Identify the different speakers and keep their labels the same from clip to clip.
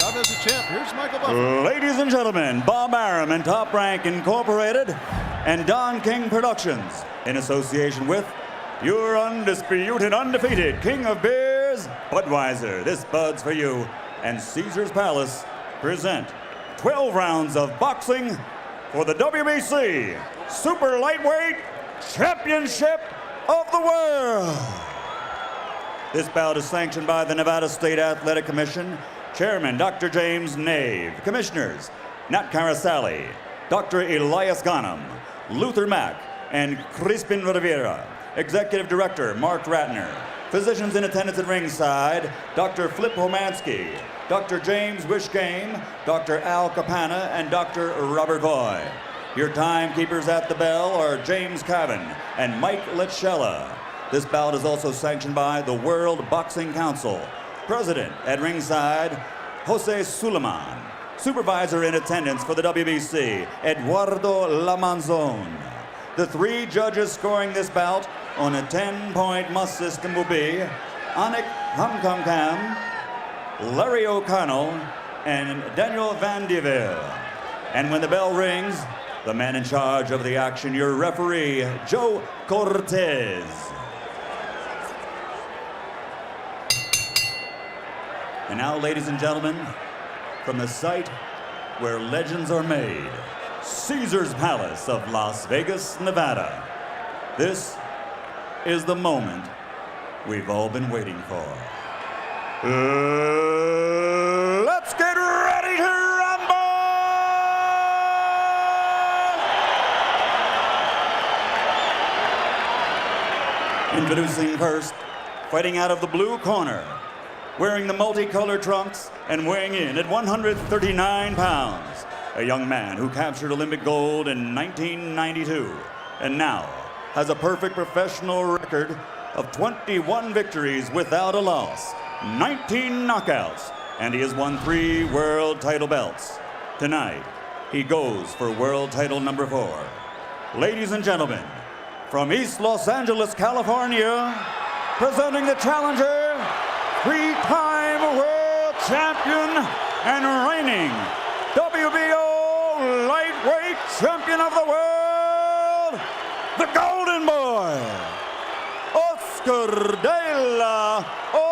Speaker 1: Chavez the champ. Here's Michael Buffer.
Speaker 2: Ladies and gentlemen, Bob Arum and Top Rank Incorporated and Don King Productions, in association with your undisputed, undefeated king of beers, Budweiser. This Bud's for you. And Caesar's Palace present 12 rounds of boxing for the WBC Super Lightweight Championship of the World. This bout is sanctioned by the Nevada State Athletic Commission, Chairman Dr. James Nave, Commissioners Nat Carasali, Dr. Elias Ghanem, Luther Mack, and Crispin Rivera, Executive Director Mark Ratner, physicians in attendance at ringside, Dr. Flip Romansky, Dr. James Wishgame, Dr. Al Capana, and Dr. Robert Voy. Your timekeepers at the bell are James Cavan and Mike Lechella. This bout is also sanctioned by the World Boxing Council. President at ringside, Jose Suleiman. Supervisor in attendance for the WBC, Eduardo Lamanzon. The 3 judges scoring this bout on a 10-point must system will be Anik Hamkamkam, Larry O'Connell, and Daniel Van Deville. And when the bell rings, the man in charge of the action, your referee, Joe Cortez. And now, ladies and gentlemen, from the site where legends are made, Caesar's Palace of Las Vegas, Nevada, this is the moment we've all been waiting for. Let's get ready to rumble! Introducing first, fighting out of the blue corner, wearing the multicolored trunks and weighing in at 139 pounds, a young man who captured Olympic gold in 1992 and now has a perfect professional record of 21 victories without a loss, 19 knockouts, and he has won 3 world title belts. Tonight, he goes for world title number 4. Ladies and gentlemen, from East Los Angeles, California, presenting the challenger, 3-time world champion and reigning WBO lightweight champion of the world, the Golden Boy, Oscar de la Hoya.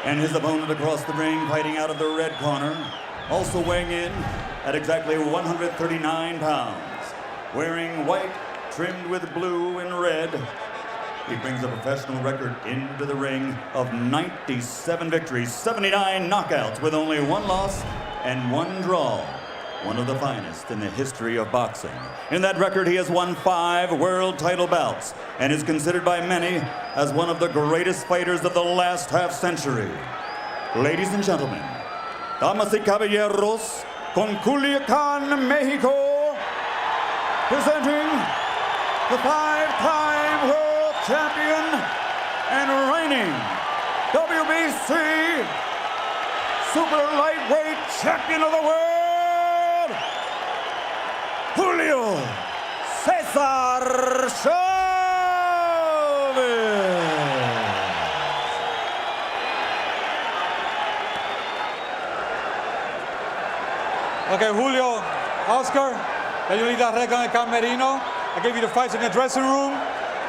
Speaker 2: And his opponent across the ring, fighting out of the red corner, also weighing in at exactly 139 pounds, wearing white trimmed with blue and red. He brings a professional record into the ring of 97 victories, 79 knockouts with only 1 loss and 1 draw. One of the finest in the history of boxing. In that record, he has won 5 world title bouts and is considered by many as one of the greatest fighters of the last half-century. Ladies and gentlemen, damas y caballeros, con Culiacan, Mexico, presenting the 5-time world champion and reigning WBC Super Lightweight Champion of the World, Julio Cesar Chavez.
Speaker 3: Okay, Julio, Oscar, ya yo le di la regla en el camerino. I gave you the fights in the dressing room.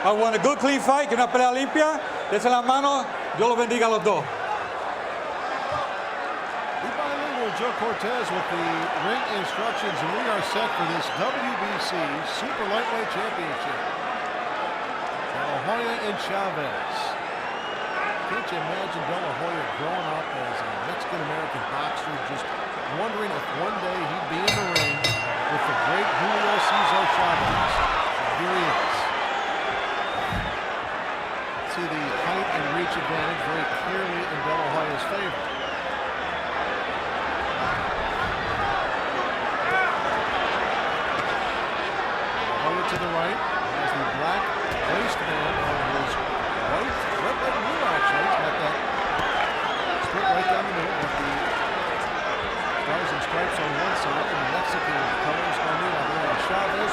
Speaker 3: I want a good, clean fight, que una pelea limpia. Dense la mano, Dios los bendiga a los dos.
Speaker 1: The bilingual Joe Cortez with the ring instructions, and we are set for this WBC Super Lightweight Championship. De La Hoya and Chavez. Can't you imagine De La Hoya growing up as a Mexican-American boxer, just wondering if one day he'd be in the ring with the great Julio Cesar Chavez. Here he is. See the height and reach advantage very clearly in De La Hoya's favor. Hoya to the right has the black waistband on his right, red and blue actually. He's got that split right down the middle with the stars and stripes on one side and the Mexican colors on the other. And Chavez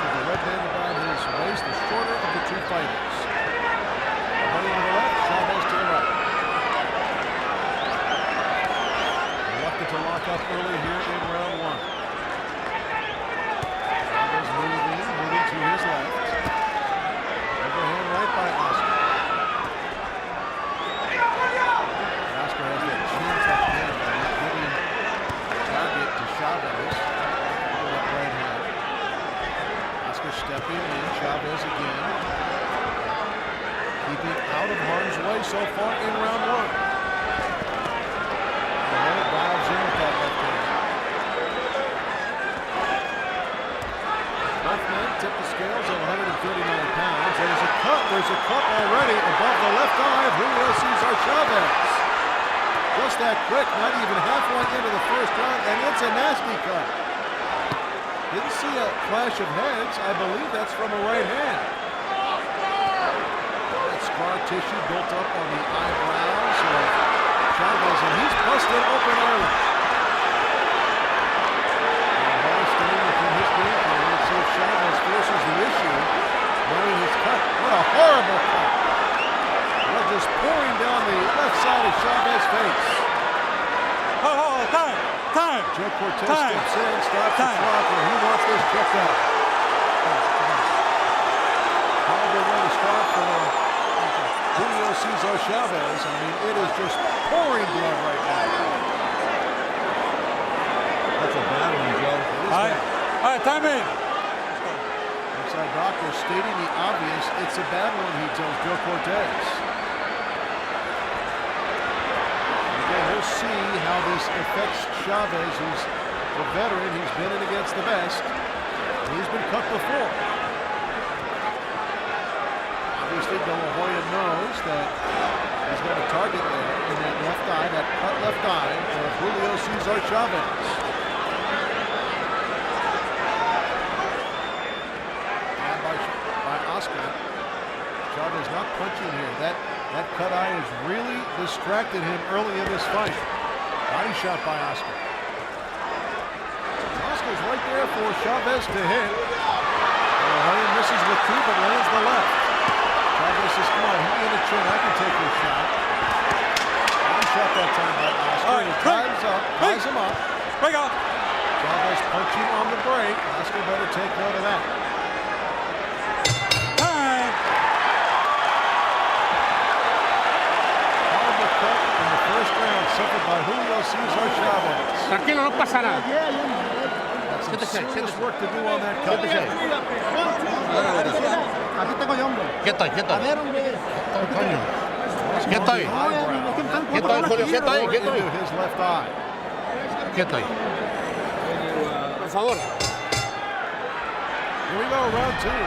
Speaker 1: stepping in, Chavez again. Keeping out of harm's way so far in round one. Hoya dives in with that left hand. Both men tip the scales at 139 pounds. There's a cut already above the left eye of Julio Cesar Chavez. Just that quick, not even halfway into the first round, and it's a nasty cut. Didn't see a flash of heads. I believe that's from a right hand. That scar tissue built up on the eyebrows of Chavez, and he's busted open early. Hoya staying within his game plan. Let's see if Chavez forces the issue, knowing his cut. What a horrible cut. Blood just pouring down the left side of Chavez's face.
Speaker 3: Oh, time.
Speaker 1: Joe Cortez steps in, stops the clock, and he wants this checked out. Horrible way to start for Julio Cesar Chavez. I mean, it is just pouring blood right now.
Speaker 4: That's a bad one, Joe.
Speaker 3: All right, time in.
Speaker 1: Inside doctor stating the obvious. It's a bad one, he tells Joe Cortez. We'll see how this affects Chavez, who's a veteran. He's been in against the best. He's been cut before. Obviously, De La Hoya knows that he's got a target there in that left eye, that cut left eye of Julio Cesar Chavez. And by Oscar. Chavez not punching here. That cut eye has really distracted him early in this fight. Body shot by Oscar. Oscar's right there for Chavez to hit. Hoya misses with two, but lands the left. Chavez says, come on, hit me in the chin. I can take your shot. Body shot that time by Oscar.
Speaker 3: All right,
Speaker 1: He ties him up.
Speaker 3: Break off.
Speaker 1: Chavez punching on the break. Oscar better take note of that. First round suffered by Julio Cesar Chavez.
Speaker 5: Tranquilo, no pasa nada.
Speaker 1: That's some serious work to do on that cut.
Speaker 5: Aquí tengo yo, hombre. Quieto ahí, quieto ahí. Coño. Quieto ahí. Quieto ahí, Julio, quieto ahí, quieto ahí.
Speaker 1: His left eye.
Speaker 5: Quieto ahí. Por favor.
Speaker 1: Here we go, round two.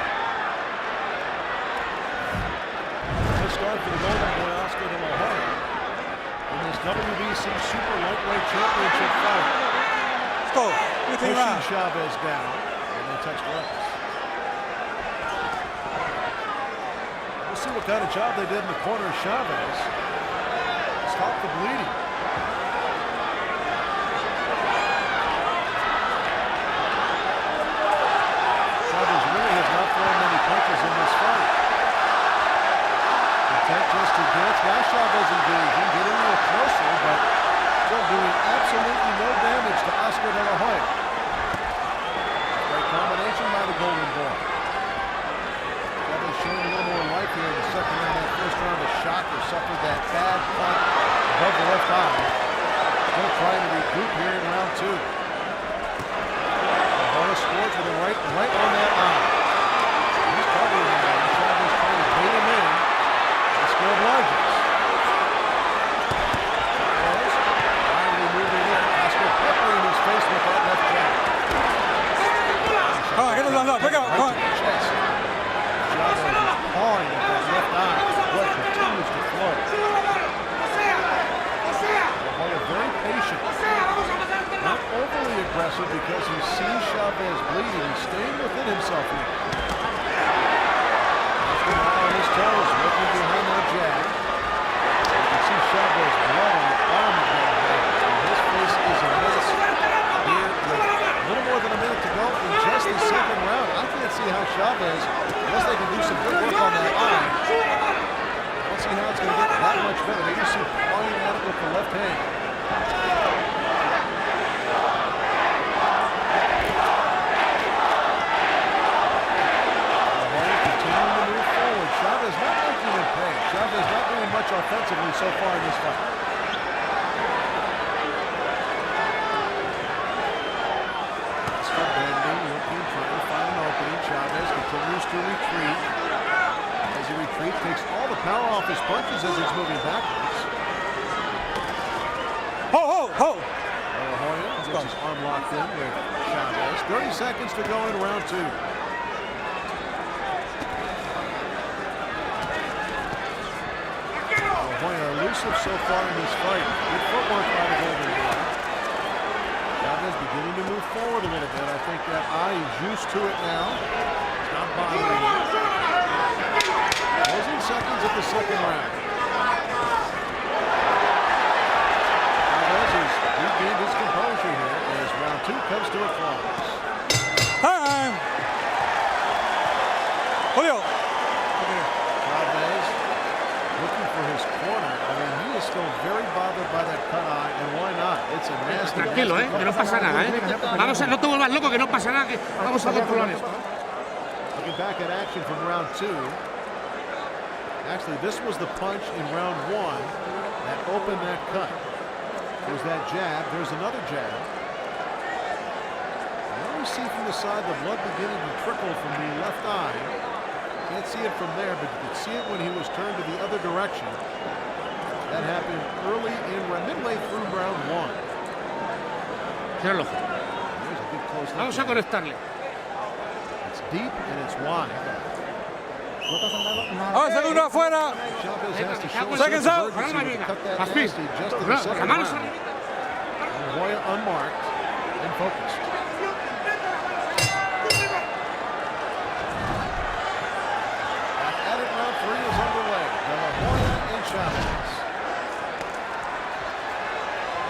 Speaker 1: Good start for the Golden Boy, Oscar De La Hoya, in this WBC Super Lightweight Championship fight.
Speaker 3: Let's go.
Speaker 1: Pushing Chavez down, and they touch gloves. We'll see what kind of job they did in the corner of Chavez. Stop the bleeding. Chavez really has not thrown many punches in this fight. Intent just to dance. Now Chavez engaging, getting a little closer, but still doing absolutely no damage to Oscar De La Hoya. Great combination by the Golden Boy. Chavez showing a little more life here in the second round. That first round, the shocker suffered that bad cut above the left eye. Still trying to recoup here in round two. Hoya scores with a right on that eye. He's covering that eye. Chavez trying to bait him in. Oscar obliges. Chavez finally moving in. Oscar peppering his face with that left jab.
Speaker 3: Come on, get it on up. Break out. Come on.
Speaker 1: Chest. Chavez is pawing at that left eye. Blood continues to flow. Hoya very patient. Not overly aggressive because he sees Chavez bleeding. He's staying within himself here. Oscar now on his toes, looking behind that jab. You can see Chavez blood on the arm of that jab. His face is a mess here with a little more than a minute to go in just the second round. I can't see how Chavez, unless they can do some good work on that eye, I don't see how it's going to get that much better. They just see pawing at it with the left hand. Chavez not making him pay. Chavez not doing much offensively so far in this fight. Oscar bending, looking, trying to find an opening. Chavez power off his punches as he's moving backwards.
Speaker 3: Ho!
Speaker 1: Hoya gets his arm locked in with Chavez. 30 seconds to go in round 2. Hoya elusive so far in this fight. Good footwork by the Golden Boy. Chavez beginning to move forward a little bit. I think that eye is used to it now. It's not bothering him. Closing seconds of the second round. Chavez has regained his composure here as round 2 comes to a close.
Speaker 3: Time! Julio!
Speaker 1: Chavez looking for his corner. I mean, he is still very bothered by that cut eye, and why not? It's a nasty.
Speaker 5: Tranquilo, que no pasa nada, Vamos a, no te vuelvas loco, que no pasa nada, que vamos a controlar esto.
Speaker 1: Looking back at action from round 2. Actually, this was the punch in round 1 that opened that cut. There's that jab. There's another jab. Now we see from the side the blood beginning to trickle from the left eye. Can't see it from there, but you can see it when he was turned to the other direction. That happened early in midway through round 1.
Speaker 5: Cierra el ojo.
Speaker 1: There's a good close look.
Speaker 5: Vamos a conectarle.
Speaker 1: It's deep and it's wide.
Speaker 3: Segundo afuera.
Speaker 1: Chavez has to show
Speaker 3: Seconds
Speaker 1: some
Speaker 3: out.
Speaker 1: urgency to cut that
Speaker 5: Más pis.
Speaker 1: nasty just in the second
Speaker 5: Manos
Speaker 1: round.
Speaker 5: arriba.
Speaker 1: And Hoya unmarked and focused. Back at it, round 3 is underway. Hoya and Chavez.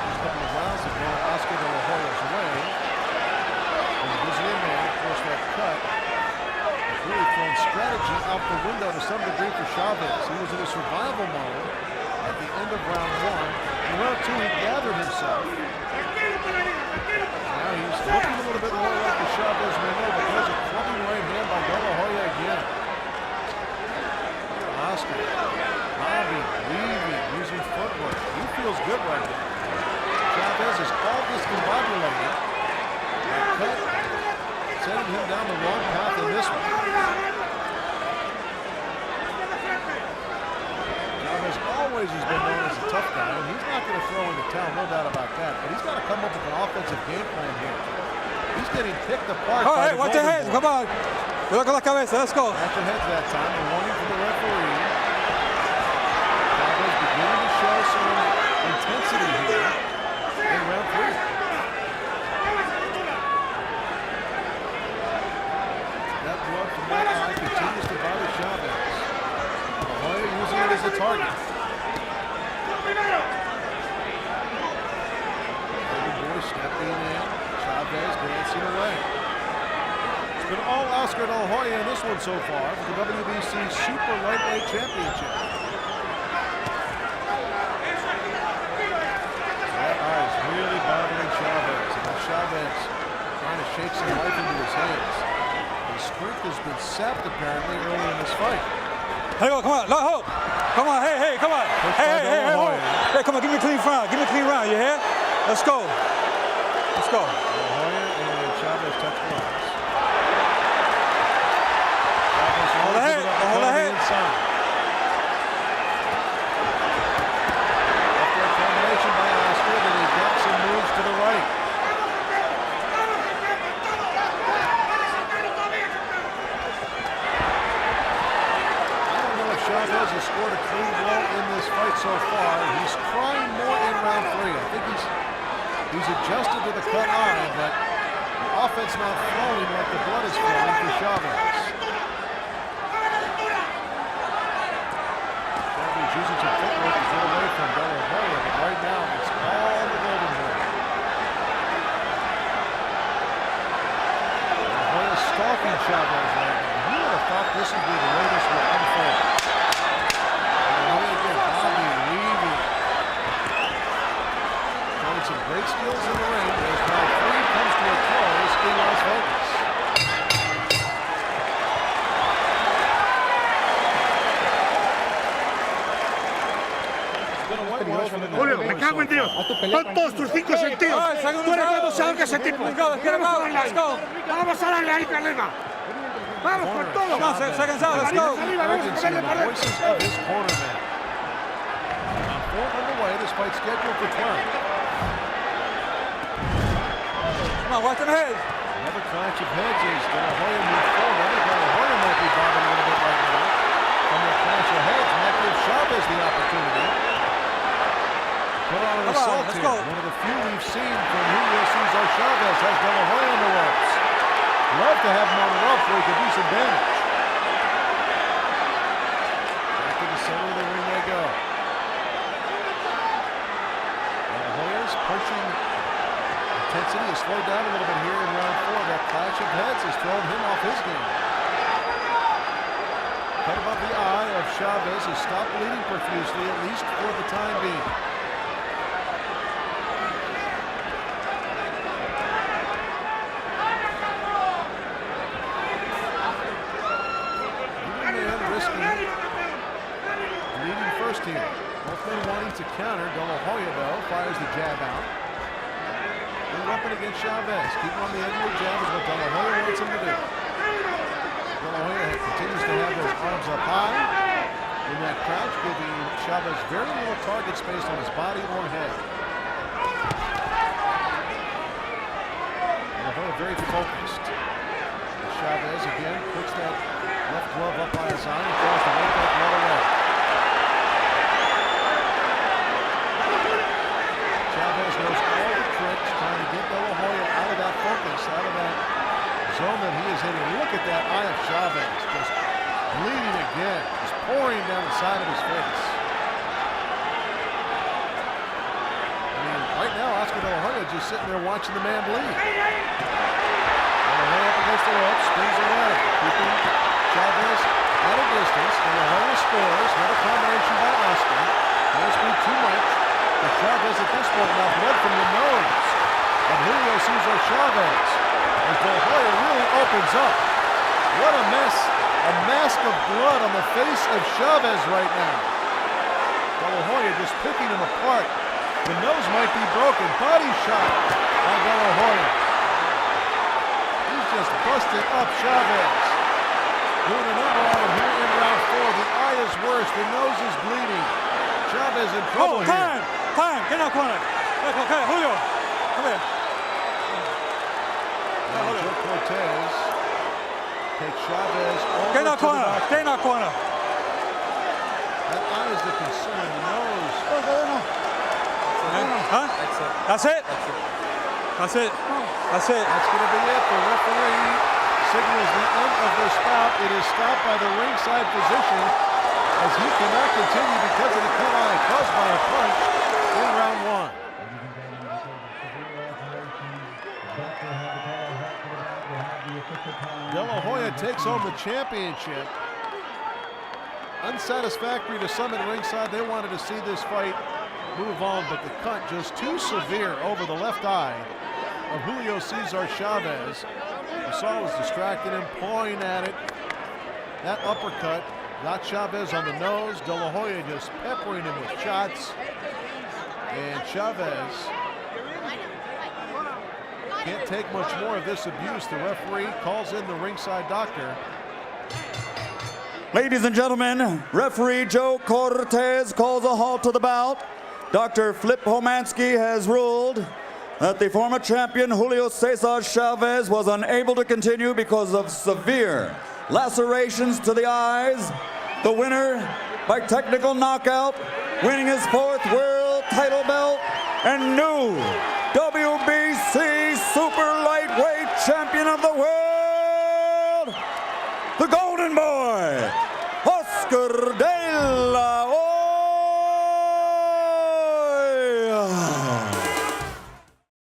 Speaker 1: A couple of rounds have gone Oscar De La Hoya's way. And the Brazilian man, of course, that cut has really thrown strategy out the window to some degree for Chavez. He was in a survival mode at the end of round 1. In round 2, he gathered himself. Now he's looking a little bit more like the Chavez we know, but there's a clubbing right hand by De La Hoya again. Oscar bobbing, weaving, using footwork. He feels good right now. Chavez is all discombobulated. That cut sending him down the wrong path in this one. Chavez always has been known as a tough guy, and he's not going to throw in the towel, no doubt about that. But he's got to come up with an offensive game plan here. He's getting picked apart.
Speaker 3: Oh,
Speaker 1: by
Speaker 3: hey,
Speaker 1: the
Speaker 3: watch your
Speaker 1: Golden
Speaker 3: head.
Speaker 1: Boy.
Speaker 3: Come on. Cuidado con la cabeza. Let's go.
Speaker 1: Watch your heads that time. A warning from the referee. Chavez beginning to show some intensity here in round 3. That blood from that eye continues to bother Chavez. Hoya using it as a target. Golden Boy stepping in. Chavez dancing away. It's been all Oscar De La Hoya in this one so far for the WBC Super Lightweight Championship. That eye is really bothering Chavez. And Chavez trying to shake some life into his hands. His strength has been sapped apparently early in this fight.
Speaker 3: Hey, come on. Come on. Hey, come on. Hey, come on. Give me a clean round. Give me a clean round. You hear? Let's go. Let's go.
Speaker 1: Hoya and Chavez touch gloves.
Speaker 3: Hold the head. Hold the head.
Speaker 1: After a combination by Oscar, then he got some moves to the right. Chavez has scored a clean blow in this fight so far. He's trying more in round 3. I think he's adjusted to the cut eye, but the offense not flowing like the blood is flowing for Chavez. Chavez using some footwork to get away from De La Hoya, but right now it's all the Golden Boy. De La Hoya stalking Chavez right now. Who would have thought this would be the way this would unfold? Some great skills in the ring as round 3 comes to a close in Las Vegas.
Speaker 5: Julio, me cago en Dios. Son todos tus 5 sentidos. Tú eres el boxeador que ese tipo. Vamos a darle ahí, Carlema.
Speaker 3: Come on, seconds out, let's go.
Speaker 1: Urgency in the voices of his cornerman. Round 4 underway. This fight scheduled for 12.
Speaker 3: Come on, watch them heads.
Speaker 1: Another clash of heads as De La Hoya moves forward. De La Hoya might be bobbing a little bit right now. From the clash of heads might give Chavez the opportunity. Put on an assault here. One of the few we've seen from Julio Cesar Chavez has De La Hoya on the ropes. Love to have him on the ropes where he could do some damage. Back to the center of the ring they go. De La Hoya's punching intensity has slowed down a little bit here in round 4. That clash of heads has thrown him off his game. Cut above the eye of Chavez has stopped bleeding profusely, at least for the time being. Leading first here. Both men wanting to counter. De La Hoya, though, fires the jab out. Good weapon against Chavez. Keep him on the edge of the jab is what De La Hoya wants him to do. De La Hoya continues to have those arms up high in that crouch, giving Chavez very little target space on his body or head. De La Hoya very focused. And Chavez again puts that left glove up by his eye and tries to make that blood away. Chavez knows all the tricks, trying to get De La Hoya out of that focus, out of that zone that he is in. And look at that eye of Chavez, just bleeding again, just pouring down the side of his face. I mean, right now, Oscar De La Hoya just sitting there watching the man bleed. De La Hoya up against the ropes, spins away, keeping Chavez at a distance. De La Hoya scores. Another combination by Oscar. Can't be too much. But Chavez at this point now blood from the nose of Julio Cesar Chavez. As De La Hoya really opens up. What a mess. A mask of blood on the face of Chavez right now. De La Hoya just picking him apart. The nose might be broken. Body shot by De La Hoya. He's just busted up Chavez. Doing a number on him here in round 4. The eye is worse. The nose is bleeding. Chavez in trouble here.
Speaker 3: Time! Get out corner! Okay, Julio! Come here.
Speaker 1: Joe Cortez takes Chavez over
Speaker 3: Get out
Speaker 1: to
Speaker 3: corner!
Speaker 1: the back.
Speaker 3: Get in that corner!
Speaker 1: That eye is the concern. The nose.
Speaker 3: Huh? That's it? That's it. That's it.
Speaker 1: That's going to be it. The referee signals the end of this bout. It is stopped by the ringside physician as he cannot continue because of the cut eye caused by a punch in round 1. De La Hoya takes home the championship. Unsatisfactory to some at ringside. They wanted to see this fight move on, but the cut just too severe over the left eye of Julio Cesar Chavez. You saw was distracting him, pawing at it. That uppercut got Chavez on the nose. De La Hoya just peppering him with shots. And Chavez can't take much more of this abuse. The referee calls in the ringside doctor.
Speaker 2: Ladies and gentlemen, referee Joe Cortez calls a halt to the bout. Dr. Flip Homansky has ruled that the former champion Julio Cesar Chavez was unable to continue because of severe lacerations to the eyes. The winner by technical knockout, winning his 4th world title belt and new WBC super lightweight champion of the world, the Golden Boy, Oscar de la